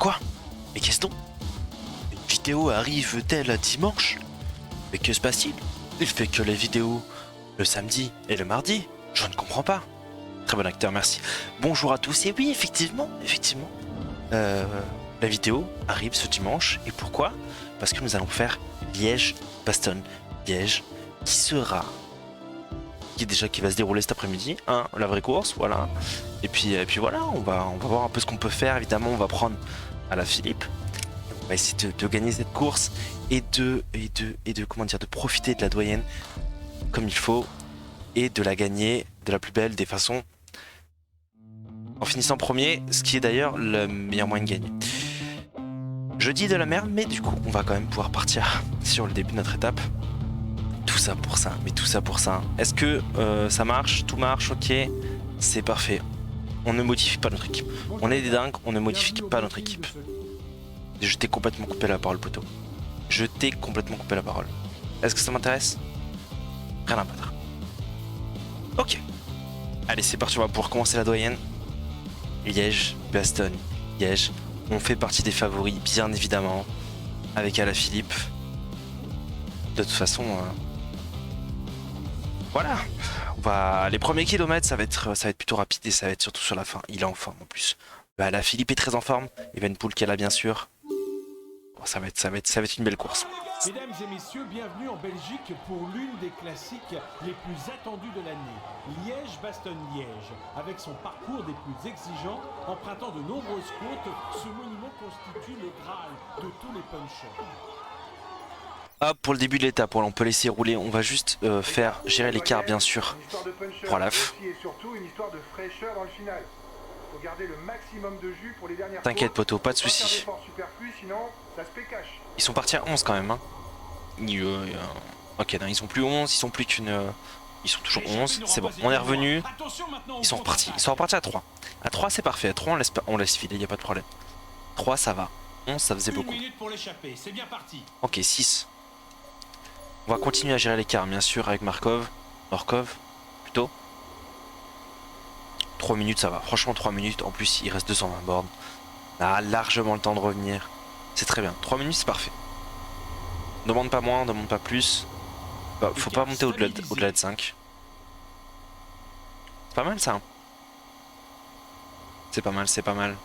Quoi? Mais qu'est-ce donc? Une vidéo arrive-t-elle dimanche? Mais que se passe-t-il? Il fait que les vidéos le samedi et le mardi. Je ne comprends pas. Très bon acteur, merci. Bonjour à tous. Et oui, effectivement. La vidéo arrive ce dimanche. Et pourquoi? Parce que nous allons faire Liège-Bastogne-Liège, qui va se dérouler cet après-midi, hein, la vraie course, voilà. Et puis voilà, on va voir un peu ce qu'on peut faire. Évidemment, on va prendre à la Philippe. On va essayer de gagner cette course et de profiter de la doyenne comme il faut et de la gagner de la plus belle des façons, en finissant premier, ce qui est d'ailleurs le meilleur moyen de gagner. Je dis de la merde, mais du coup, on va quand même pouvoir partir sur le début de notre étape. Tout ça pour ça, mais tout ça pour ça. Est-ce que ça marche? Tout marche, ok. C'est parfait. On ne modifie pas notre équipe. On est des dingues, on ne modifie pas notre équipe. Je t'ai complètement coupé la parole, poteau. Je t'ai complètement coupé la parole. Est-ce que ça m'intéresse? Rien à battre. Ok. Allez, c'est parti, on va pouvoir commencer la doyenne. Liège, Bastogne, Liège. On fait partie des favoris, bien évidemment. Avec Alaphilippe. De toute façon... Voilà. Les premiers kilomètres, ça va être plutôt rapide et ça va être surtout sur la fin. Il est en forme en plus. Alaphilippe est très en forme. Evenepoel qui est là, bien sûr. Bon, ça va être une belle course. Mesdames et messieurs, bienvenue en Belgique pour l'une des classiques les plus attendus de l'année. Liège-Bastogne-Liège. Avec son parcours des plus exigeants, empruntant de nombreuses côtes, ce monument constitue le Graal de tous les punchers. Hop, pour le début de l'étape, on peut laisser rouler. On va juste faire gérer l'écart, bien sûr, pour Alaf. T'inquiète, poteau, pas de soucis. Ils sont partis à 11 quand même. Hein. Ok, non, ils sont plus 11, ils sont plus qu'une... Ils sont toujours 11, c'est bon, on est revenu. Ils sont repartis à 3. À 3, c'est parfait. À 3, on laisse filer, il n'y a pas de problème. 3, ça va. 11, ça faisait beaucoup. Ok, 6. On va continuer à gérer l'écart, bien sûr, avec Morkov, plutôt. 3 minutes, ça va. Franchement, 3 minutes. En plus, il reste 220 bornes. On a largement le temps de revenir. C'est très bien. 3 minutes, c'est parfait. On demande pas moins, on demande pas plus. Bah, faut pas monter au-delà de 5. C'est pas mal, ça. Hein. C'est pas mal, c'est pas mal.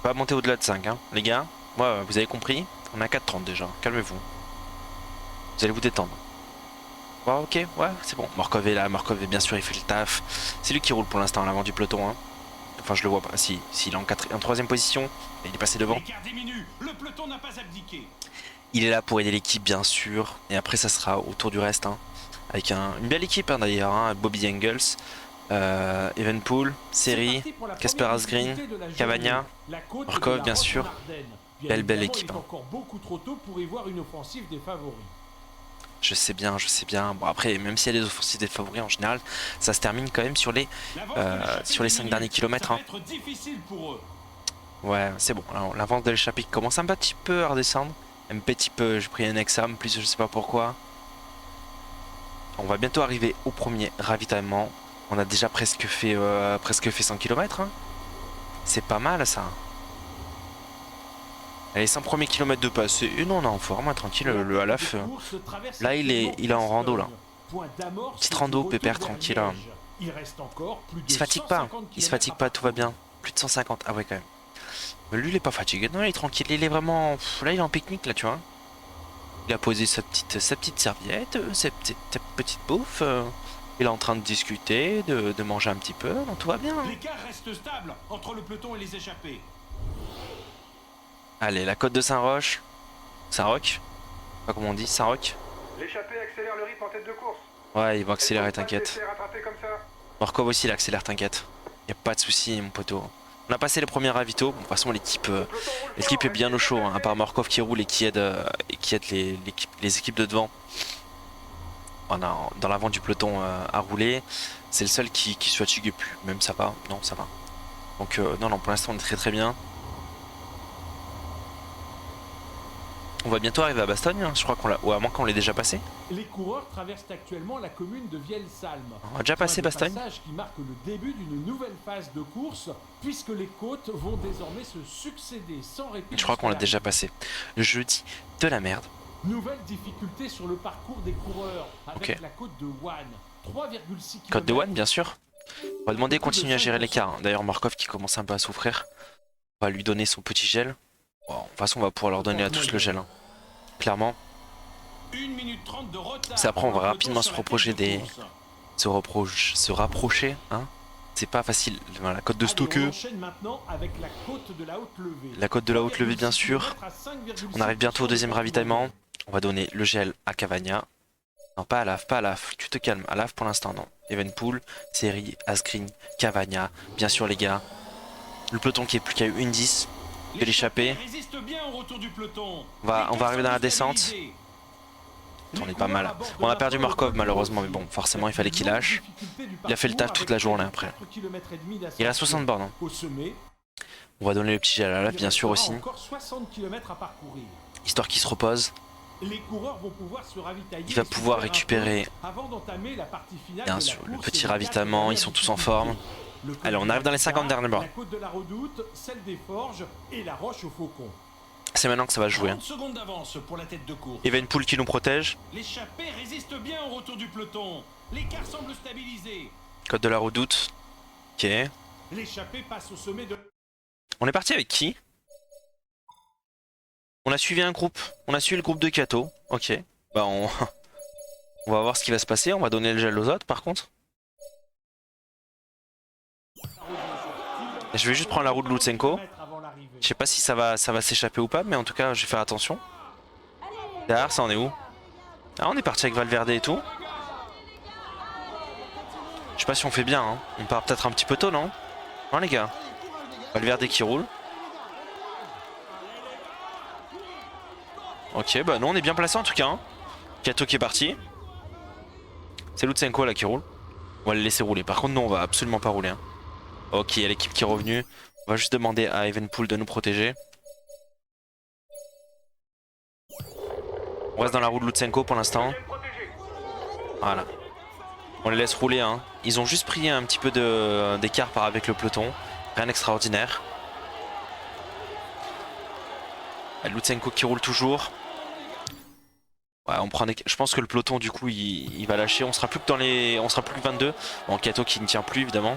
Pas monter au-delà de 5, hein. Les gars, ouais, vous avez compris. On a 4,30 déjà. Calmez-vous. Vous allez vous détendre. Ouais, ok, ouais, c'est bon. Morkov est là, Morkov est bien sûr, il fait le taf. C'est lui qui roule pour l'instant à l'avant du peloton. Hein. Enfin, je le vois pas. Si, s'il est en 3ème position, il est passé devant. Le peloton n'a pas abdiqué. Il est là pour aider l'équipe, bien sûr. Et après, ça sera autour du reste. Hein. Avec une belle équipe, hein, d'ailleurs. Hein. Bobby Engels, Evenepoel, Seri, Casper Asgreen, Cavagna, Morkov, bien sûr. Belle équipe. Hein. Encore beaucoup trop tôt pour y voir une offensive des favoris. Je sais bien. Bon, après, même s'il y a des offensives des favoris en général, ça se termine quand même sur les 5 derniers kilomètres. Hein. Ouais, c'est bon. Alors, l'avance de l'échappée commence un petit peu à redescendre. Un petit peu, j'ai pris un examen, plus je sais pas pourquoi. On va bientôt arriver au premier ravitaillement. On a déjà presque fait 100 km. Hein. C'est pas mal ça. Allez, 100 premiers kilomètres de passé. Et non, on est en forme, hein, tranquille, le Alaf. Là, il est en rando, là. Petite rando, pépère, tranquille. Là. Il se fatigue pas, tout va bien. Plus de 150, ah ouais, quand même. Mais lui, il est pas fatigué, non, il est tranquille, il est vraiment... Là, il est en pique-nique, là, tu vois. Il a posé sa petite serviette, sa petite bouffe. Il est en train de discuter, de manger un petit peu, donc tout va bien. L'écart reste stable entre le peloton et les échappés. Allez, la côte de Saint-Roch. Saint-Roch. Pas comment on dit, Saint-Roch. L'échappée accélère le rythme en tête de course. Ouais, il va accélérer, t'inquiète. Morkov aussi, il accélère, t'inquiète. Y a pas de souci, mon poteau. On a passé le premier ravito. Bon, de toute façon, l'équipe est bien au chaud, hein, à part Morkov qui roule et qui aide les équipes de devant. On a dans l'avant du peloton à rouler. C'est le seul qui se fatigue plus. Même ça va. Non, ça va. Donc, non, pour l'instant, on est très bien. On va bientôt arriver à Bastogne, hein. Je crois qu'on l'a... Ou à moins qu'on l'ait déjà passé. Les coureurs traversent actuellement la commune de Vielsalm. On a déjà passé Bastogne. Un passage qui marque le début d'une nouvelle phase de course, puisque les côtes vont désormais se succéder sans répit. Je crois qu'on l'a déjà passé. Je dis de la merde. Nouvelle difficulté sur le parcours des coureurs, avec la côte de Wan. 3,6 km. Côte de Wan, bien sûr. On va demander de continuer à gérer l'écart. Hein. D'ailleurs, Markov qui commence un peu à souffrir. On va lui donner son petit gel. Bon, de toute façon, on va pouvoir leur donner à tous le gel. Hein. Clairement. 1 minute 30 de retard. C'est après, on va rapidement se reprocher des... Se rapprocher, hein. C'est pas facile. La côte de Stoke. La côte de la haute levée, bien sûr. On arrive bientôt au deuxième ravitaillement. On va donner le gel à Cavagna. Non, pas à Laf, pas à Laf. Tu te calmes. À Laf pour l'instant, non. Evenpool, Seri, Asgreen, Cavagna. Bien sûr, les gars. Le peloton qui est plus qu'à une 10. Que l'échappée. On va arriver dans la descente. On est pas mal. On a perdu Markov malheureusement, mais bon, forcément il fallait qu'il lâche. Il a fait le taf toute la journée après. Il a 60 bornes. Hein. On va donner le petit gel à Laf bien sûr aussi. Histoire qu'il se repose. Il va pouvoir récupérer bien sûr le petit ravitaillement, ils sont tous en forme. Allez, on arrive dans les 50 dernières bornes. C'est maintenant que ça va jouer. Hein. Evenpool qui nous protège. L'échappée résiste bien au retour du peloton. L'écart semble stabilisé. Côte de la Redoute. Ok. L'échappée passe au sommet de... On est parti avec qui? On a suivi un groupe. On a suivi le groupe de Kato. Ok. Bah on... on va voir ce qui va se passer. On va donner le gel aux autres par contre. Je vais juste prendre la roue de Lutsenko. Je sais pas si ça va s'échapper ou pas, mais en tout cas je vais faire attention. Derrière ça on est où? Ah on est parti avec Valverde et tout. Je sais pas si on fait bien hein. On part peut-être un petit peu tôt non? Non les gars. Valverde qui roule. Ok bah non on est bien placé en tout cas hein. Kato qui est parti. C'est Lutsenko là qui roule. On va le laisser rouler. Par contre non on va absolument pas rouler hein. Ok il y a l'équipe qui est revenue. On va juste demander à Evenpool de nous protéger. On reste dans la roue de Lutsenko pour l'instant. Voilà. On les laisse rouler hein. Ils ont juste pris un petit peu d'écart avec le peloton. Rien d'extraordinaire. Lutsenko qui roule toujours. Ouais, on prend des... Je pense que le peloton du coup il va lâcher. On sera plus que dans les. On sera plus que 22. Bon Kato qui ne tient plus évidemment.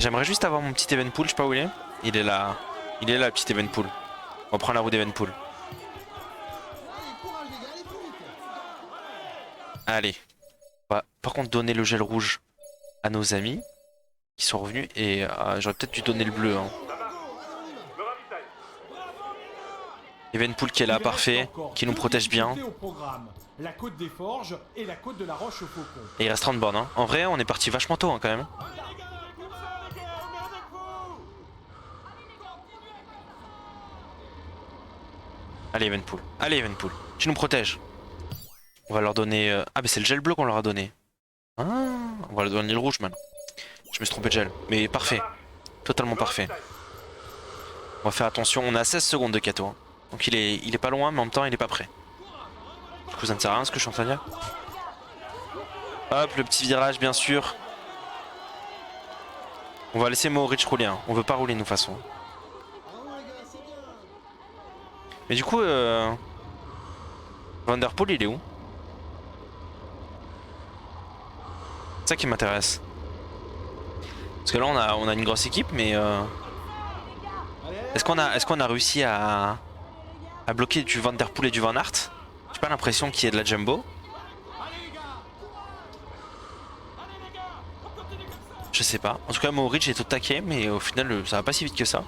J'aimerais juste avoir mon petit Evenpool, je sais pas où il est. Il est là. Il est là le petit Evenpool. On prend la roue d'Evenpool. Allez. On va par contre donner le gel rouge à nos amis qui sont revenus. Et j'aurais peut-être dû donner le bleu. Hein. Evenpool qui est là, parfait. Qui nous protège bien. La côte des Forges et la côte de la Roche au Faucon. Et il reste 30 bornes. Hein. En vrai, on est parti vachement tôt hein, quand même. Allez Evenpool, allez Evenpool, tu nous protèges. On va leur donner... Ah mais c'est le gel bleu qu'on leur a donné. Ah, on va leur donner le rouge maintenant. Je me suis trompé de gel, mais parfait. Totalement parfait. On va faire attention, on a 16 secondes de Kato. Hein. Donc il est pas loin mais en même temps il est pas prêt. Du coup ça ne sert à rien ce que je suis en train de dire. Hop, le petit virage bien sûr. On va laisser Mohoric rouler, hein. On veut pas rouler nous de toute façon. Mais du coup, Van Der Poel il est où? C'est ça qui m'intéresse. Parce que là on a une grosse équipe, mais est-ce qu'on a réussi à bloquer du Van Der Poel et du Van Aert? J'ai pas l'impression qu'il y ait de la jumbo. Je sais pas. En tout cas, Mohoric est au taquet, mais au final, ça va pas si vite que ça.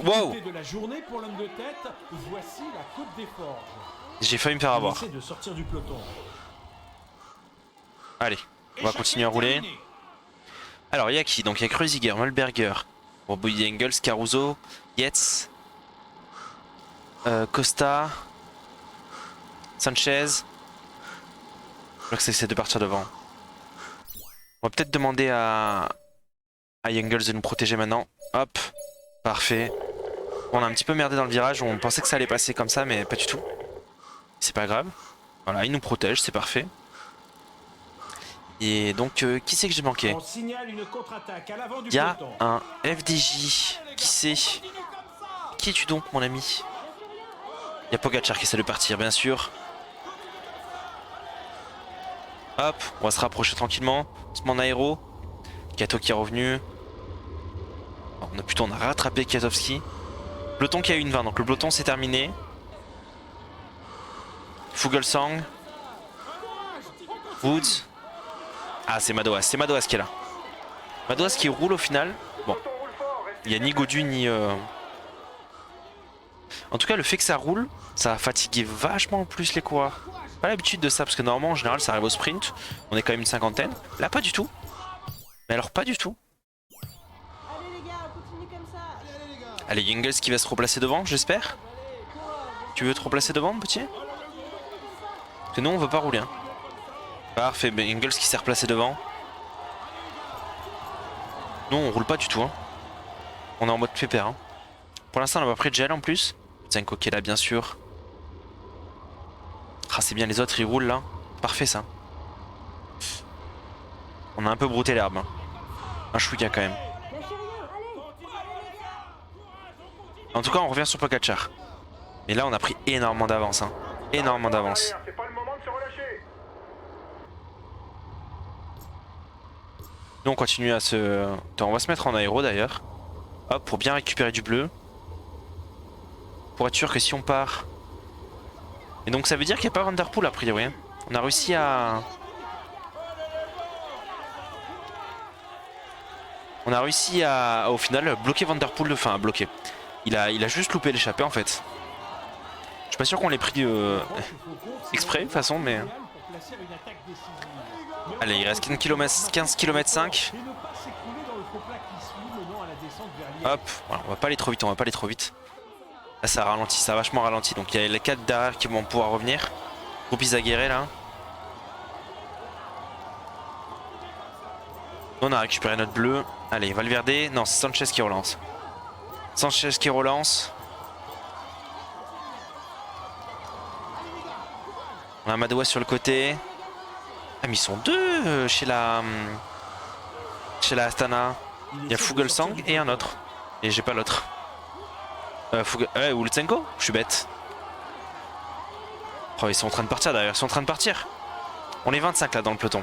Wow. De la journée pour l'homme de tête, voici la côte des Forges. J'ai failli me faire avoir. De sortir du peloton. Allez, on va continuer à rouler. Alors, il y a qui? Donc, il y a Kreuziger, Malberger, bon, Boyd Engels, Caruso, Yates, Costa, Sanchez. Je crois que c'est de partir devant. On va peut-être demander à à Youngles de nous protéger maintenant. Hop, parfait. On a un petit peu merdé dans le virage, on pensait que ça allait passer comme ça, mais pas du tout. C'est pas grave. Voilà, il nous protège, c'est parfait. Et donc, qui c'est que j'ai manqué? On signale une contre-attaque à l'avant du Il y a peloton. un FDJ. Qui c'est? Qui es-tu donc, mon ami? Il y a Pogacar qui essaie de partir, bien sûr. Hop, on va se rapprocher tranquillement. En aéro. Kato qui est revenu. On a rattrapé Kwiatkowski. Peloton qui a eu une 20, donc le peloton c'est terminé. Fuglsang. Woods. Ah, c'est Madouas qui est là. Madouas qui roule au final. Bon, il n'y a ni Godu ni... En tout cas, le fait que ça roule, ça va fatiguer vachement plus les coureurs. Pas l'habitude de ça, parce que normalement, en général, ça arrive au sprint. On est quand même une cinquantaine. Là, pas du tout. Mais alors, pas du tout. Allez les gars, continue comme ça. Allez, Youngles qui va se replacer devant, j'espère. Tu veux te replacer devant, petit? Parce que nous, on veut pas rouler. Hein. Parfait, Youngles qui s'est replacé devant. Nous, on roule pas du tout. Hein. On est en mode pépère. Hein. Pour l'instant, on n'a pas pris de gel en plus. Zenko qui est là, bien sûr. Ah, c'est bien, les autres, ils roulent là. Parfait, ça. On a un peu brouté l'herbe. Hein. Un chouïa quand même. Lâchez rien, allez. Allez les gars. En tout cas, on revient sur Pogacar. Mais là, on a pris énormément d'avance. Hein. Énormément d'avance. C'est pas le moment de se relâcher. Nous, on continue à se... Attends, on va se mettre en aéro d'ailleurs. Hop, pour bien récupérer du bleu. Pour être sûr que si on part... Et donc ça veut dire qu'il n'y a pas Van Der Poel a priori. Hein. On a réussi à... On a réussi à, au final, bloquer Van Der Poel, enfin bloquer. Il a juste loupé l'échappée en fait. Je suis pas sûr qu'on l'ait pris exprès de toute façon, mais... Allez, il reste 15 km 5. Hop, voilà, on va pas aller trop vite, Là ça ralentit, ça a vachement ralenti, donc il y a les 4 derrière qui vont pouvoir revenir. Groupe Izaguirre là. On a récupéré notre bleu. Allez, Valverde. Non, c'est Sanchez qui relance. On a Madouas sur le côté. Ah, mais ils sont deux chez la Astana. Il y a Fuglsang et un autre. Et j'ai pas l'autre. Ou Lutsenko? Je suis bête. Oh, ils sont en train de partir d'ailleurs. Ils sont en train de partir. On est 25 là dans le peloton.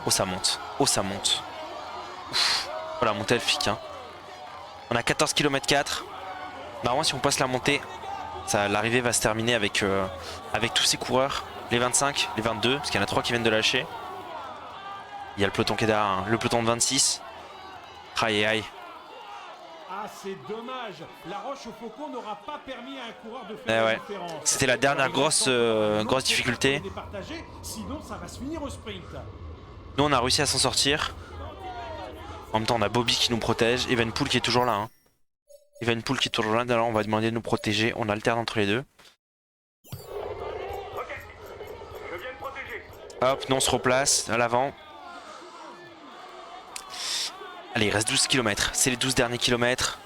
Oh, ça monte. Ouf. Oh, la montée elfique. Hein. On a 14 km 4. Normalement, si on passe la montée, l'arrivée va se terminer avec tous ces coureurs. Les 25, les 22, parce qu'il y en a 3 qui viennent de lâcher. Il y a le peloton qui est derrière, hein. Le peloton de 26. Aïe aïe. Ah, c'est dommage. La roche au faucon n'aura pas permis à un coureur de Eh faire la ouais. différence. C'était la dernière grosse difficulté. Sinon, ça va se finir au sprint. Nous, on a réussi à s'en sortir. En même temps, on a Bobby qui nous protège. Evenepoel qui est toujours là. Hein. Evenepoel qui est toujours là. D'ailleurs, on va demander de nous protéger. On alterne entre les deux. Ok, je viens de protéger. Hop, nous on se replace à l'avant. Allez, il reste 12 km. C'est les 12 derniers kilomètres.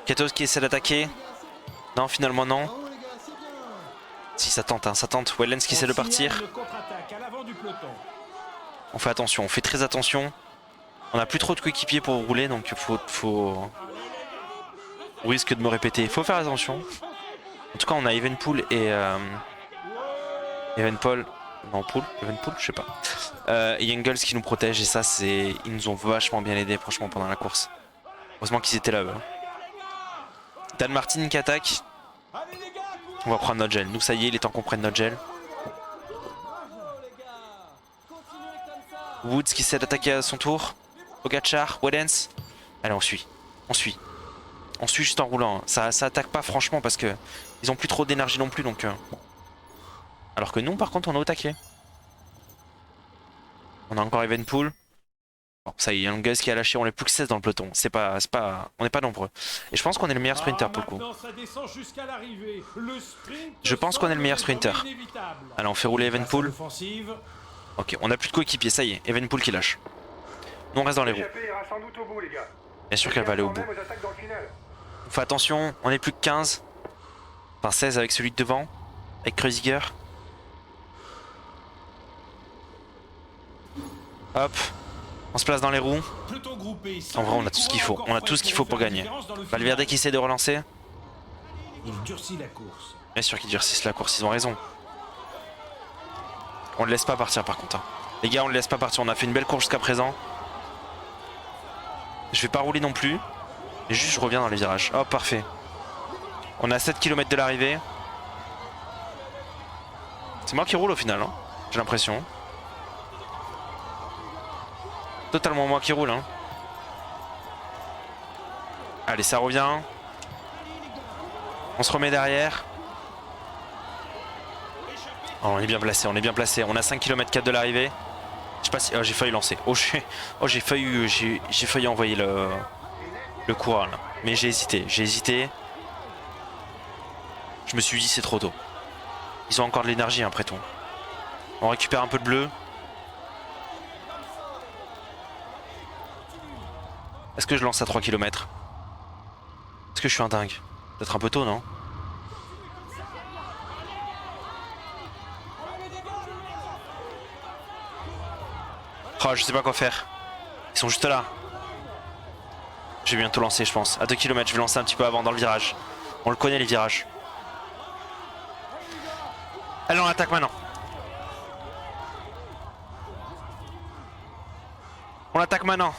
Katos qui essaie d'attaquer. Non, finalement non. Si, ça tente, hein, ça tente. Wellens qui essaie de partir. On fait attention, on fait très attention. On n'a plus trop de coéquipiers pour rouler, donc faut... On risque de me répéter. Il faut faire attention. En tout cas, on a Evenepoel et... Evenepoel... Non, Evenepoel, je sais pas. Et Youngles qui nous protège, et ça, c'est... Ils nous ont vachement bien aidé, franchement, pendant la course. Heureusement qu'ils étaient là, eux. Dan Martin qui attaque. On va prendre notre gel. Nous, ça y est, il est temps qu'on prenne notre gel. Woods qui essaie d'attaquer à son tour. Pogacar, Wellens. Allez, on suit. On suit juste en roulant. Ça attaque pas franchement parce que ils ont plus trop d'énergie non plus, donc... Alors que nous, par contre, on est au taquet. On a encore Evenepoel. Bon, ça y est, Youngles qui a lâché. On est plus que 16 dans le peloton. On n'est pas nombreux. Et je pense qu'on est le meilleur sprinter pour le coup. Je pense qu'on est le meilleur sprinter. Allez, on fait rouler Evenepoel. Ok, on a plus de coéquipiers. Ça y est, Evenepoel qui lâche. Nous on reste dans les roues. L'échappée ira sans doute au bout, les gars. Bien sûr qu'elle va aller au Faites bout. gaffe quand même aux attaques dans le final. On fait attention, on est plus que 15. Enfin 16 avec celui de devant. Avec Kreuziger. Hop. On se place dans les roues. Peloton groupé, En vrai on a tout ce qu'il faut. On a tout ce qu'il faut pour gagner. Valverde qui essaie de relancer. Il durcit la course. Bien sûr qu'ils durcissent la course, ils ont raison. On le laisse pas partir par contre. Hein. Les gars, on le laisse pas partir. On a fait une belle course jusqu'à présent. Je vais pas rouler non plus. Et juste je reviens dans les virages. Hop, parfait. On est à 7 km de l'arrivée. C'est moi qui roule au final, hein. J'ai l'impression. Totalement moi qui roule. Hein. Allez, ça revient. On se remet derrière. Oh, on est bien placé, on est bien placé. On a 5 km 4 de l'arrivée. Je sais pas si... Oh, j'ai failli lancer. Oh, j'ai failli envoyer le coureur là. Mais j'ai hésité. Je me suis dit c'est trop tôt. Ils ont encore de l'énergie hein, après tout. On récupère un peu de bleu. Est-ce que je lance à 3 km? Est-ce que je suis un dingue? Peut-être un peu tôt, non? Oh, je sais pas quoi faire. Ils sont juste là. Je vais bientôt lancer, je pense. À 2 km, je vais lancer un petit peu avant dans le virage. On le connaît, les virages. Allez, on attaque maintenant. On attaque maintenant.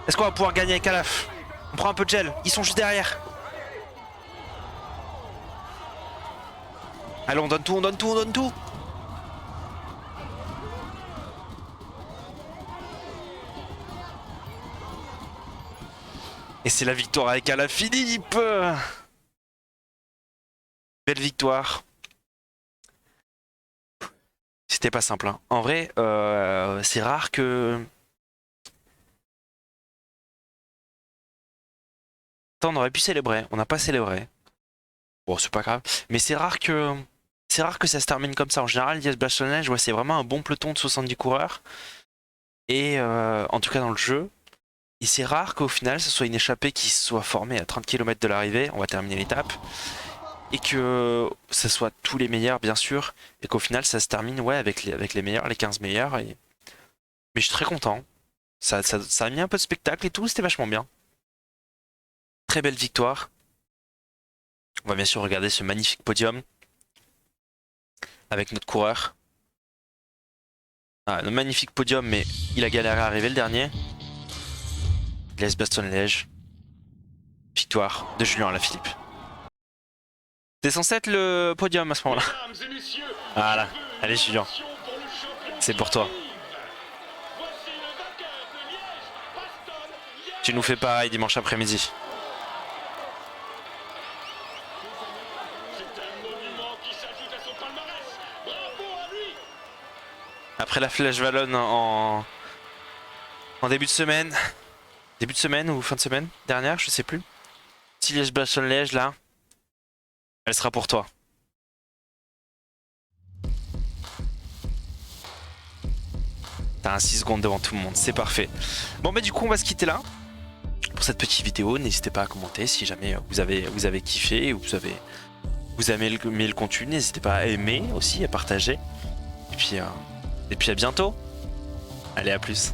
Est-ce qu'on va pouvoir gagner avec Calaf? On prend un peu de gel. Ils sont juste derrière. Allez, on donne tout, on donne tout, on donne tout. Et c'est la victoire avec Alaphilippe. Belle victoire. C'était pas simple. Hein. En vrai, c'est rare que... Attends, on aurait pu célébrer. On n'a pas célébré. Bon, c'est pas grave. Mais c'est rare que... C'est rare que ça se termine comme ça. En général, Liège Bastogne-Liège, ouais, c'est vraiment un bon peloton de 70 coureurs. Et en tout cas dans le jeu. Et c'est rare qu'au final, ce soit une échappée qui soit formée à 30 km de l'arrivée. On va terminer l'étape. Et que ce soit tous les meilleurs, bien sûr. Et qu'au final, ça se termine ouais, avec les meilleurs, les 15 meilleurs. Et... Mais je suis très content. Ça a mis un peu de spectacle et tout. C'était vachement bien. Très belle victoire. On va bien sûr regarder ce magnifique podium. Avec notre coureur. Ah, un magnifique podium, mais il a galéré à arriver le dernier. Liège Bastogne-Liège. Victoire de Julien Alaphilippe. C'était censé être le podium à ce moment-là. Voilà, allez Julien. C'est pour toi. Tu nous fais pareil dimanche après-midi. Après la Flèche Wallonne en début de semaine. Début de semaine ou fin de semaine dernière, je sais plus. Si Liège Bastogne-Liège là, elle sera pour toi. T'as un 6 secondes devant tout le monde, c'est parfait. Bon bah du coup on va se quitter là pour cette petite vidéo. N'hésitez pas à commenter si jamais vous avez kiffé ou vous avez aimé le contenu. N'hésitez pas à aimer aussi, à partager. Et puis à bientôt. Allez, à plus.